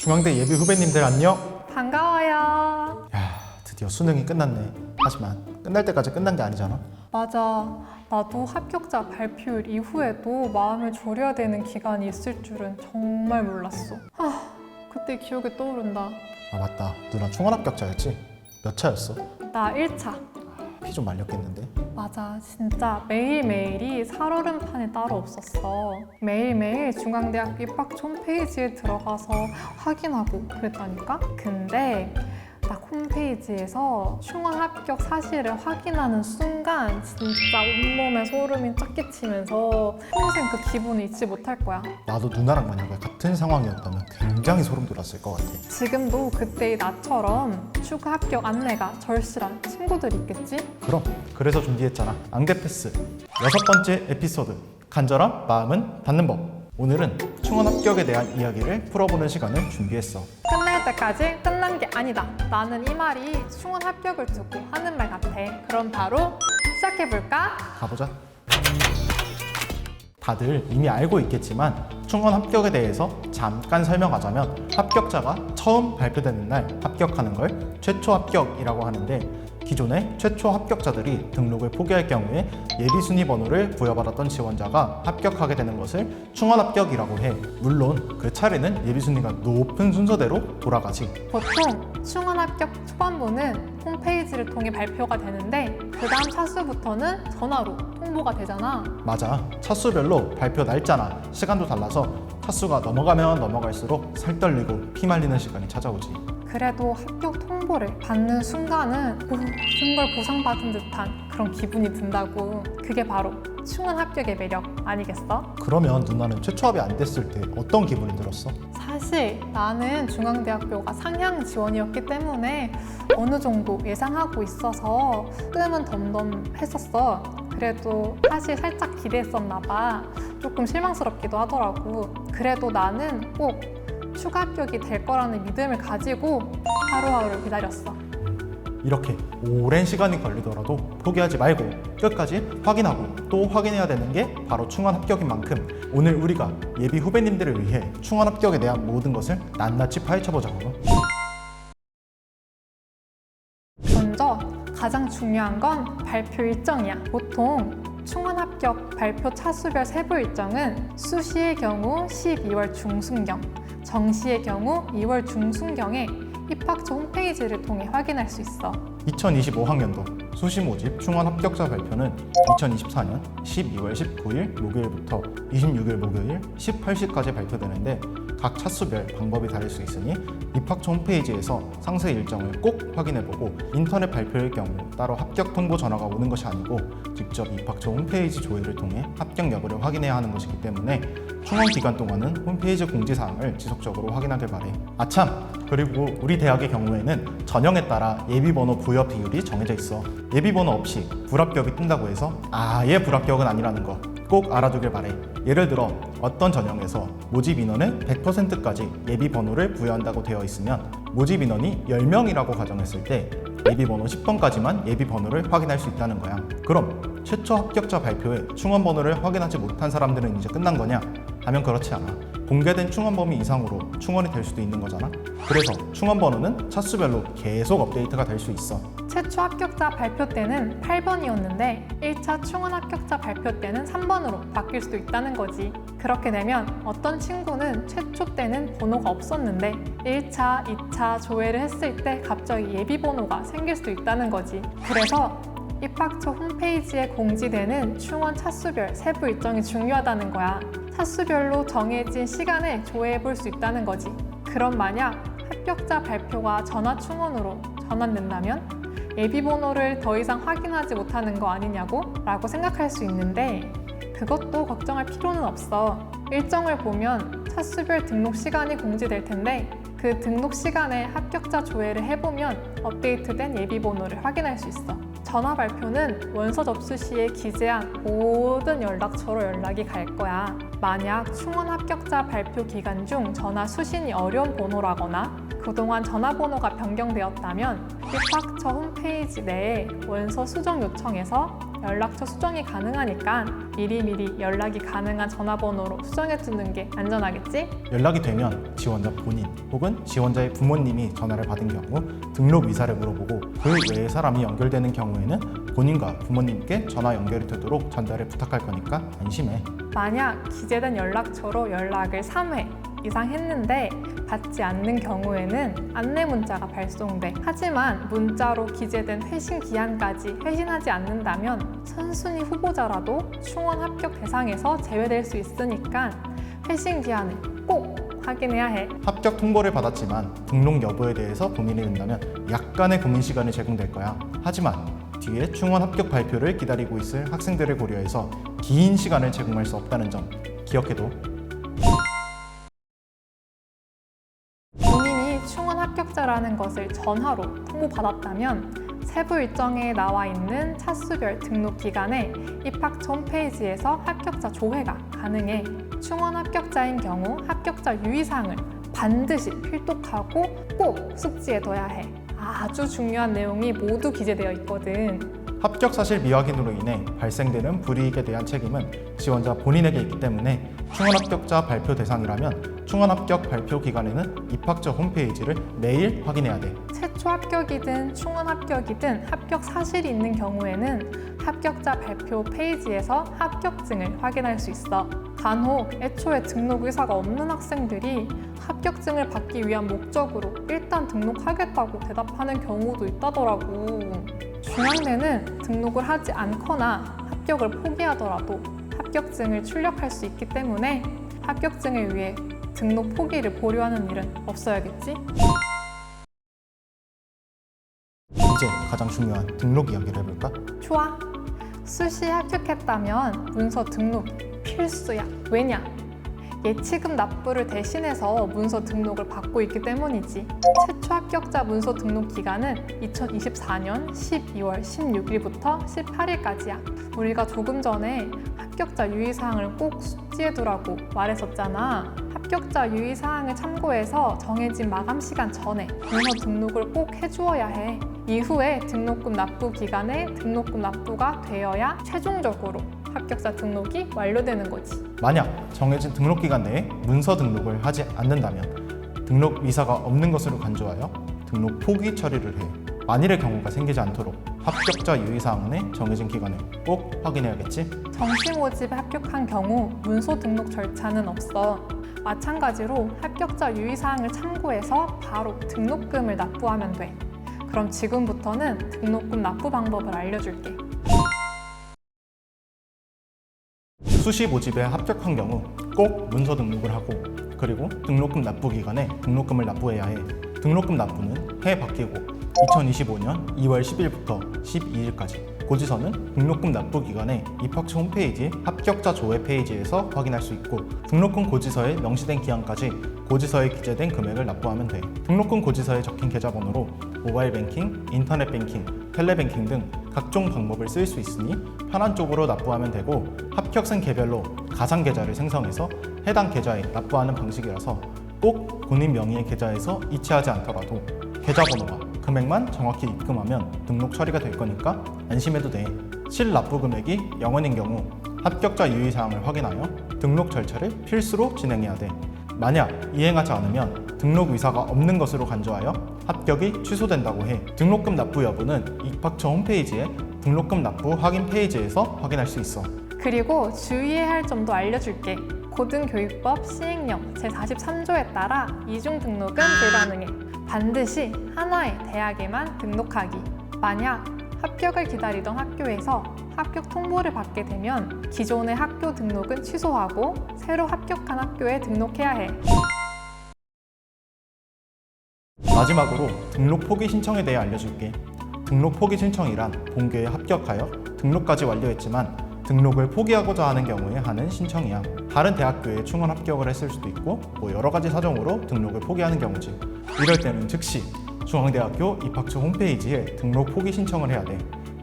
중앙대 예비 후배님들 안녕. 반가워요. 야, 드디어 수능이 끝났네. 하지만 끝날 때까지 끝난 게 아니잖아. 맞아. 나도 합격자 발표일 이후에도 마음을 졸여야 되는 기간이 있을 줄은 정말 몰랐어. 그때 기억이 떠오른다. 아 맞다, 누나 충원 합격자였지? 몇 차였어? 나 1차. 피 좀 말렸겠는데? 맞아. 진짜 매일매일이 살얼음판이 따로 없었어. 매일매일 중앙대학교 입학처 홈페이지에 들어가서 확인하고 그랬다니까? 근데 딱 홈페이지에서 충원 합격 사실을 확인하는 순간 진짜 온몸에 소름이 쫙 끼치면서 평생 그 기분을 잊지 못할 거야. 나도 누나랑 만약에 같은 상황이었다면 굉장히 소름 돋았을 것 같아. 지금도 그때의 나처럼 추가 합격 안내가 절실한 친구들이 있겠지? 그럼 그래서 준비했잖아. 안개 패스 6번째 에피소드, 간절한 마음은 닫는 법. 오늘은 충원 합격에 대한 이야기를 풀어보는 시간을 준비했어. 끝날 때까지 끝난 게 아니다. 나는 이 말이 충원 합격을 두고 하는 말 같아. 그럼 바로 시작해볼까? 가보자. 다들 이미 알고 있겠지만 충원 합격에 대해서 잠깐 설명하자면, 합격자가 처음 발표되는 날 합격하는 걸 최초 합격이라고 하는데, 기존의 최초 합격자들이 등록을 포기할 경우에 예비순위 번호를 부여받았던 지원자가 합격하게 되는 것을 충원 합격이라고 해. 물론 그 차례는 예비순위가 높은 순서대로 돌아가지. 보통 충원 합격 초반부는 홈페이지를 통해 발표가 되는데 그 다음 차수부터는 전화로 통보가 되잖아. 맞아. 차수별로 발표 날짜나 시간도 달라서 차수가 넘어가면 넘어갈수록 살 떨리고 피 말리는 시간이 찾아오지. 그래도 합격 통보를 받는 순간은 모든 걸 보상받은 듯한 그런 기분이 든다고. 그게 바로 충원 합격의 매력 아니겠어? 그러면 누나는 최초 합이 안 됐을 때 어떤 기분이 들었어? 사실 나는 중앙대학교가 상향 지원이었기 때문에 어느 정도 예상하고 있어서 조금은 덤덤했었어. 그래도 사실 살짝 기대했었나 봐. 조금 실망스럽기도 하더라고. 그래도 나는 꼭 추가 합격이 될 거라는 믿음을 가지고 하루하루를 기다렸어. 이렇게 오랜 시간이 걸리더라도 포기하지 말고 끝까지 확인하고 또 확인해야 되는 게 바로 충원 합격인 만큼, 오늘 우리가 예비 후배님들을 위해 충원 합격에 대한 모든 것을 낱낱이 파헤쳐보자고. 먼저 가장 중요한 건 발표 일정이야. 보통 충원 합격 발표 차수별 세부 일정은 수시의 경우 12월 중순경, 정시의 경우 2월 중순경에 입학처 홈페이지를 통해 확인할 수 있어. 2025학년도 수시 모집 충원 합격자 발표는 2024년 12월 19일 목요일부터 26일 목요일 18시까지 발표되는데, 각 차수별 방법이 다를 수 있으니 입학처 홈페이지에서 상세 일정을 꼭 확인해보고, 인터넷 발표일 경우 따로 합격 통보 전화가 오는 것이 아니고 직접 입학처 홈페이지 조회를 통해 합격 여부를 확인해야 하는 것이기 때문에 충원 기간 동안은 홈페이지 공지사항을 지속적으로 확인하길 바래. 아참! 그리고 우리 대학의 경우에는 전형에 따라 예비번호 부여 비율이 정해져 있어. 예비번호 없이 불합격이 뜬다고 해서 아예 불합격은 아니라는 거 꼭 알아두길 바래. 예를 들어 어떤 전형에서 모집 인원의 100%까지 예비번호를 부여한다고 되어 있으면, 모집 인원이 10명이라고 가정했을 때 예비번호 10번까지만 예비번호를 확인할 수 있다는 거야. 그럼 최초 합격자 발표에 충원번호를 확인하지 못한 사람들은 이제 끝난 거냐? 하면 그렇지 않아. 공개된 충원 범위 이상으로 충원이 될 수도 있는 거잖아. 그래서 충원 번호는 차수별로 계속 업데이트가 될 수 있어. 최초 합격자 발표 때는 8번이었는데 1차 충원 합격자 발표 때는 3번으로 바뀔 수도 있다는 거지. 그렇게 되면 어떤 친구는 최초 때는 번호가 없었는데 1차, 2차 조회를 했을 때 갑자기 예비 번호가 생길 수도 있다는 거지. 그래서 입학처 홈페이지에 공지되는 충원 차수별 세부 일정이 중요하다는 거야. 차수별로 정해진 시간에 조회해 볼 수 있다는 거지. 그럼 만약 합격자 발표가 전화 충원으로 전환된다면 예비번호를 더 이상 확인하지 못하는 거 아니냐고? 라고 생각할 수 있는데, 그것도 걱정할 필요는 없어. 일정을 보면 차수별 등록 시간이 공지될 텐데 그 등록 시간에 합격자 조회를 해보면 업데이트된 예비번호를 확인할 수 있어. 전화 발표는 원서 접수 시에 기재한 모든 연락처로 연락이 갈 거야. 만약 충원 합격자 발표 기간 중 전화 수신이 어려운 번호라거나 그동안 전화번호가 변경되었다면 입학처 홈페이지 내에 원서 수정 요청에서 연락처 수정이 가능하니까 미리미리 연락이 가능한 전화번호로 수정해두는 게 안전하겠지? 연락이 되면 지원자 본인 혹은 지원자의 부모님이 전화를 받은 경우 등록 의사를 물어보고 그 외에 사람이 연결되는 경우에는 본인과 부모님께 전화 연결이 되도록 전달을 부탁할 거니까 안심해. 만약 기재된 연락처로 연락을 3회 이상 했는데 받지 않는 경우에는 안내 문자가 발송돼. 하지만 문자로 기재된 회신 기한까지 회신하지 않는다면 선순위 후보자라도 충원 합격 대상에서 제외될 수 있으니까 회신 기한을 꼭 확인해야 해. 합격 통보를 받았지만 등록 여부에 대해서 고민이 된다면 약간의 고민 시간이 제공될 거야. 하지만 뒤에 충원 합격 발표를 기다리고 있을 학생들을 고려해서 긴 시간을 제공할 수 없다는 점 기억해둬. 본인이 충원 합격자라는 것을 전화로 통보받았다면 세부 일정에 나와 있는 차수별 등록 기간에 입학처 홈페이지에서 합격자 조회가 가능해. 충원 합격자인 경우 합격자 유의사항을 반드시 필독하고 꼭 숙지해둬야 해. 아주 중요한 내용이 모두 기재되어 있거든. 합격 사실 미확인으로 인해 발생되는 불이익에 대한 책임은 지원자 본인에게 있기 때문에 충원 합격자 발표 대상이라면 충원 합격 발표 기간에는 입학처 홈페이지를 매일 확인해야 돼. 최초 합격이든 충원 합격이든 합격 사실이 있는 경우에는 합격자 발표 페이지에서 합격증을 확인할 수 있어. 간혹 애초에 등록 의사가 없는 학생들이 합격증을 받기 위한 목적으로 일단 등록하겠다고 대답하는 경우도 있다더라고. 중앙대는 등록을 하지 않거나 합격을 포기하더라도 합격증을 출력할 수 있기 때문에 합격증을 위해 등록 포기를 보류하는 일은 없어야겠지? 이제 가장 중요한 등록 이야기를 해볼까? 좋아. 수시에 합격했다면 문서 등록이 필수야. 왜냐? 예치금 납부를 대신해서 문서 등록을 받고 있기 때문이지. 최초 합격자 문서 등록 기간은 2024년 12월 16일부터 18일까지야. 우리가 조금 전에 합격자 유의사항을 꼭 숙지해두라고 말했었잖아. 합격자 유의사항을 참고해서 정해진 마감 시간 전에 문서 등록을 꼭 해주어야 해. 이후에 등록금 납부 기간에 등록금 납부가 되어야 최종적으로 합격자 등록이 완료되는 거지. 만약 정해진 등록 기간 내에 문서 등록을 하지 않는다면 등록 의사가 없는 것으로 간주하여 등록 포기 처리를 해. 만일의 경우가 생기지 않도록 합격자 유의사항의 정해진 기간을 꼭 확인해야겠지? 정시 모집에 합격한 경우 문서 등록 절차는 없어. 마찬가지로 합격자 유의사항을 참고해서 바로 등록금을 납부하면 돼. 그럼 지금부터는 등록금 납부 방법을 알려줄게. 수시 모집에 합격한 경우 꼭 문서 등록을 하고 그리고 등록금 납부 기간에 등록금을 납부해야 해. 등록금 납부는 해 바뀌고 2025년 2월 10일부터 12일까지 고지서는 등록금 납부 기간에 입학처 홈페이지 합격자 조회 페이지에서 확인할 수 있고 등록금 고지서에 명시된 기한까지 고지서에 기재된 금액을 납부하면 돼. 등록금 고지서에 적힌 계좌번호로 모바일 뱅킹, 인터넷 뱅킹, 텔레뱅킹 등 각종 방법을 쓸 수 있으니 편한 쪽으로 납부하면 되고 합격생 개별로 가상 계좌를 생성해서 해당 계좌에 납부하는 방식이라서 꼭 본인 명의의 계좌에서 이체하지 않더라도 계좌번호와 금액만 정확히 입금하면 등록 처리가 될 거니까 안심해도 돼. 실납부 금액이 0원인 경우 합격자 유의사항을 확인하여 등록 절차를 필수로 진행해야 돼. 만약 이행하지 않으면 등록 의사가 없는 것으로 간주하여 합격이 취소된다고 해. 등록금 납부 여부는 입학처 홈페이지에 등록금 납부 확인 페이지에서 확인할 수 있어. 그리고 주의해야 할 점도 알려줄게. 고등교육법 시행령 제43조에 따라 이중 등록은 불가능해. 반드시 하나의 대학에만 등록하기. 만약 합격을 기다리던 학교에서 합격 통보를 받게 되면 기존의 학교 등록은 취소하고 새로 합격한 학교에 등록해야 해. 마지막으로 등록 포기 신청에 대해 알려줄게. 등록 포기 신청이란 본교에 합격하여 등록까지 완료했지만 등록을 포기하고자 하는 경우에 하는 신청이야. 다른 대학교에 충원 합격을 했을 수도 있고 여러 가지 사정으로 등록을 포기하는 경우지. 이럴 때는 즉시 중앙대학교 입학처 홈페이지에 등록 포기 신청을 해야 돼.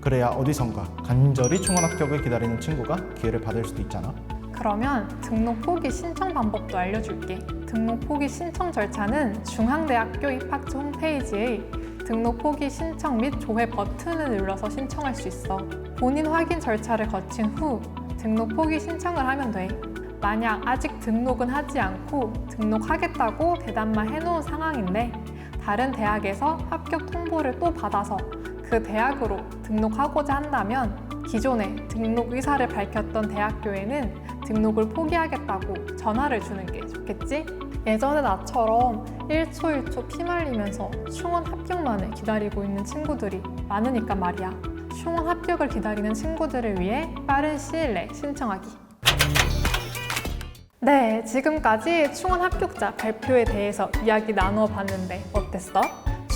그래야 어디선가 간절히 충원 합격을 기다리는 친구가 기회를 받을 수도 있잖아. 그러면 등록 포기 신청 방법도 알려줄게. 등록 포기 신청 절차는 중앙대학교 입학처 홈페이지의 등록 포기 신청 및 조회 버튼을 눌러서 신청할 수 있어. 본인 확인 절차를 거친 후 등록 포기 신청을 하면 돼. 만약 아직 등록은 하지 않고 등록하겠다고 대답만 해놓은 상황인데 다른 대학에서 합격 통보를 또 받아서 그 대학으로 등록하고자 한다면 기존에 등록 의사를 밝혔던 대학교에는 등록을 포기하겠다고 전화를 주는 게 좋겠지? 예전에 나처럼 1초 1초 피말리면서 충원 합격만을 기다리고 있는 친구들이 많으니까 말이야. 충원 합격을 기다리는 친구들을 위해 빠른 시일 내 신청하기. 네, 지금까지 충원 합격자 발표에 대해서 이야기 나누어 봤는데 어땠어?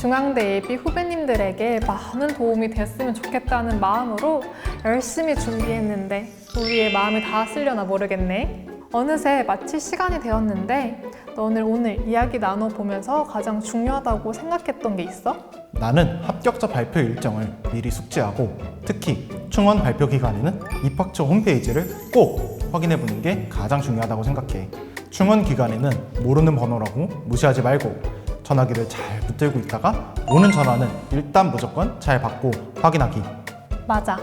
중앙대 예비 후배님들에게 많은 도움이 됐으면 좋겠다는 마음으로 열심히 준비했는데 우리의 마음이 닿았으려나 모르겠네. 어느새 마칠 시간이 되었는데 너는 오늘 이야기 나눠보면서 가장 중요하다고 생각했던 게 있어? 나는 합격자 발표 일정을 미리 숙지하고 특히 충원 발표 기간에는 입학처 홈페이지를 꼭 확인해보는 게 가장 중요하다고 생각해. 충원 기간에는 모르는 번호라고 무시하지 말고 전화기를 잘 붙들고 있다가 오는 전화는 일단 무조건 잘 받고 확인하기. 맞아.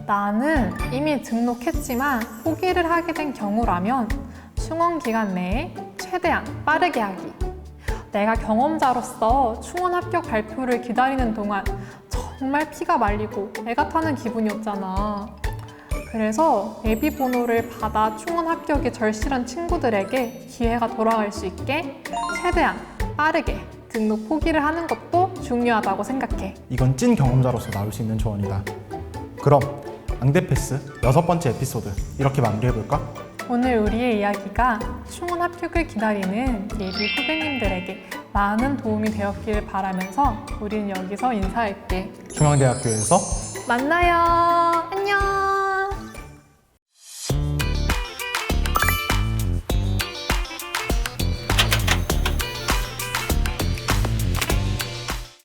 나는 이미 등록했지만 포기를 하게 된 경우라면 충원 기간 내에 최대한 빠르게 하기. 내가 경험자로서 충원 합격 발표를 기다리는 동안 정말 피가 말리고 애가 타는 기분이었잖아. 그래서 예비 번호를 받아 충원 합격이 절실한 친구들에게 기회가 돌아갈 수 있게 최대한 빠르게 등록 포기를 하는 것도 중요하다고 생각해. 이건 찐 경험자로서 나올 수 있는 조언이다. 그럼 앙대패스 6번째 에피소드 이렇게 마무리해볼까? 오늘 우리의 이야기가 충원 합격을 기다리는 예비 후배님들에게 많은 도움이 되었기를 바라면서 우리는 여기서 인사할게. 중앙대학교에서 만나요.